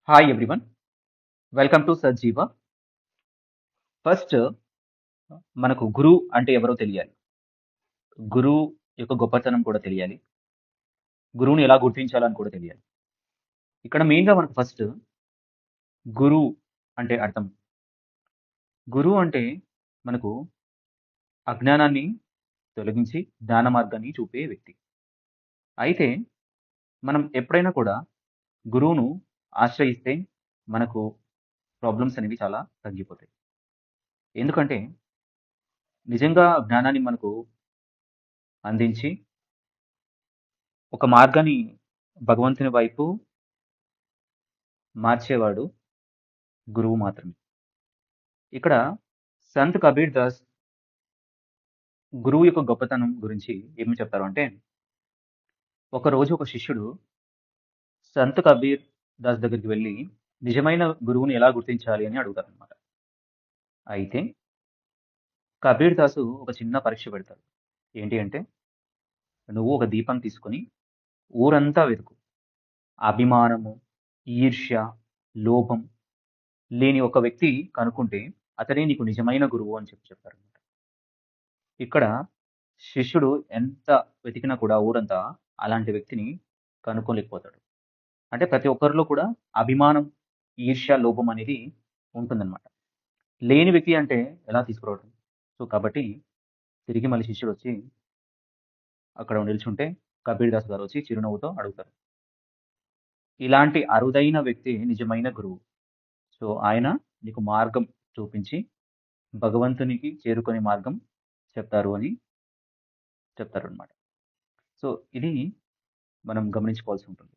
Hi everyone. Welcome to Sajjeeva. First మనకు గురువు అంటే ఎవరో తెలియాలి. గురువు యొక్క గొప్పతనం కూడా తెలియాలి. గురువుని ఎలా గుర్తించాలని కూడా తెలియాలి. ఇక్కడ మెయిన్‌గా మనకు ఫస్ట్ గురువు అంటే అర్థం. గురువు అంటే మనకు అజ్ఞానాన్ని తొలగించి జ్ఞాన మార్గాన్ని చూపే వ్యక్తి. అయితే మనం ఎప్పుడైనా కూడా గురువును ఆశ్రయిస్తే మనకు ప్రాబ్లమ్స్ అనేవి చాలా తగ్గిపోతాయి. ఎందుకంటే నిజంగా జ్ఞానాన్ని మనకు అందించి ఒక మార్గాన్ని భగవంతుని వైపు మార్చేవాడు గురువు మాత్రమే. ఇక్కడ సంత్ కబీర్ దాస్ గురువు యొక్క గొప్పతనం గురించి ఏమి చెప్తారు అంటే, ఒకరోజు ఒక శిష్యుడు సంత్ కబీర్ దాస్ దగ్గరికి వెళ్లి, నిజమైన గురువుని ఎలా గుర్తించాలి అని అడుగుతారనమాట. అయితే కబీర్ దాసు ఒక చిన్న పరీక్ష పెడతారు. ఏంటి అంటే, నువ్వు ఒక దీపం తీసుకొని ఊరంతా వెతుకు. అభిమానము, ఈర్ష్య, లోభం లేని ఒక వ్యక్తి కనుక్కుంటే అతడే నీకు నిజమైన గురువు అని చెప్పారనమాట. ఇక్కడ శిష్యుడు ఎంత వెతికినా కూడా ఊరంతా అలాంటి వ్యక్తిని కనుక్కోలేకపోతాడు. అంటే ప్రతి ఒక్కరిలో కూడా అభిమానం, ఈర్ష్య, లోభం అనేది ఉంటుందన్నమాట. లేని వ్యక్తి అంటే ఎలా తీసుకురావడం? సో, కాబట్టి తిరిగి మళ్ళీ శిష్యుడొచ్చి అక్కడ నిల్చుంటే కబీర్ దాస్ గారొచ్చి చిరునవ్వుతో అడుగుతారు. ఇలాంటి అరుదైన వ్యక్తి నిజమైన గురువు. సో, ఆయన నీకు మార్గం చూపించి భగవంతునికి చేరుకునే మార్గం చెప్తారు అని చెప్తారనమాట. సో, ఇది మనం గమనించుకోవాల్సి ఉంటుంది.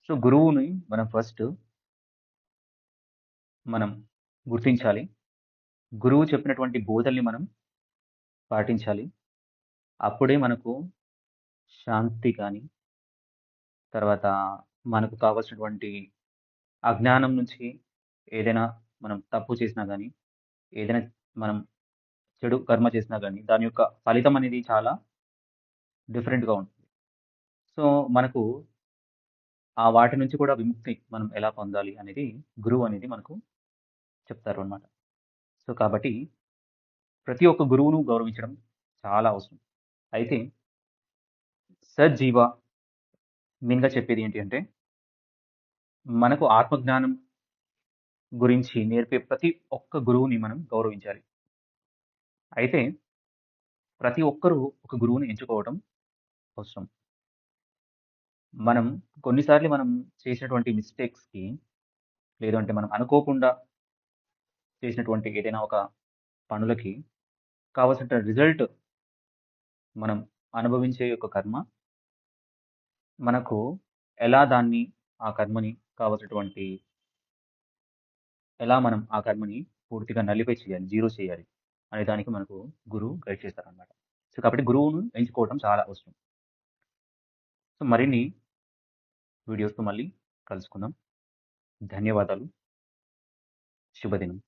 సో, గురువుని మనం ఫస్ట్ మనం గుర్తించాలి. గురువు చెప్పినటువంటి బోధల్ని మనం పాటించాలి. అప్పుడే మనకు శాంతి గాని, తర్వాత మనకు కావాల్సినటువంటి అజ్ఞానం నుంచి ఏదైనా మనం తప్పు చేసినా గాని, ఏదైనా మనం చెడు కర్మ చేసినా గాని, దాని యొక్క ఫలితం అనేది చాలా డిఫరెంట్‌గా ఉంటుంది. సో, మనకు ఆ వాటి నుంచి కూడా విముక్తి మనం ఎలా పొందాలి అనేది గురువు అనేది మనకు చెప్తారు అన్నమాట. సో, కాబట్టి ప్రతి ఒక్క గురువును గౌరవించడం చాలా అవసరం. అయితే సజ్జీవ మెయిన్‌గా చెప్పేది ఏంటి అంటే, మనకు ఆత్మజ్ఞానం గురించి నేర్పే ప్రతి ఒక్క గురువుని మనం గౌరవించాలి. అయితే ప్రతి ఒక్కరు ఒక గురువుని ఎంచుకోవడం అవసరం. మనం కొన్నిసార్లు మనం చేసినటువంటి మిస్టేక్స్‌కి లేదంటే మనం అనుకోకుండా చేసినటువంటి ఏదైనా ఒక పనులకి కావాల్సిన రిజల్ట్ మనం అనుభవించే యొక్క కర్మ మనకు ఎలా దాన్ని ఆ కర్మని కావాల్సినటువంటి ఎలా మనం ఆ కర్మని పూర్తిగా నల్లిఫై చేయాలి, జీరో చేయాలి అనే దానికి మనకు గురువు గైడ్ చేస్తారనమాట. సో, కాబట్టి గురువును ఎంచుకోవడం చాలా అవసరం. సో, మరిన్ని వీడియోస్‌తో మళ్ళీ కలుసుకుందాం. ధన్యవాదాలు. శుభదినం.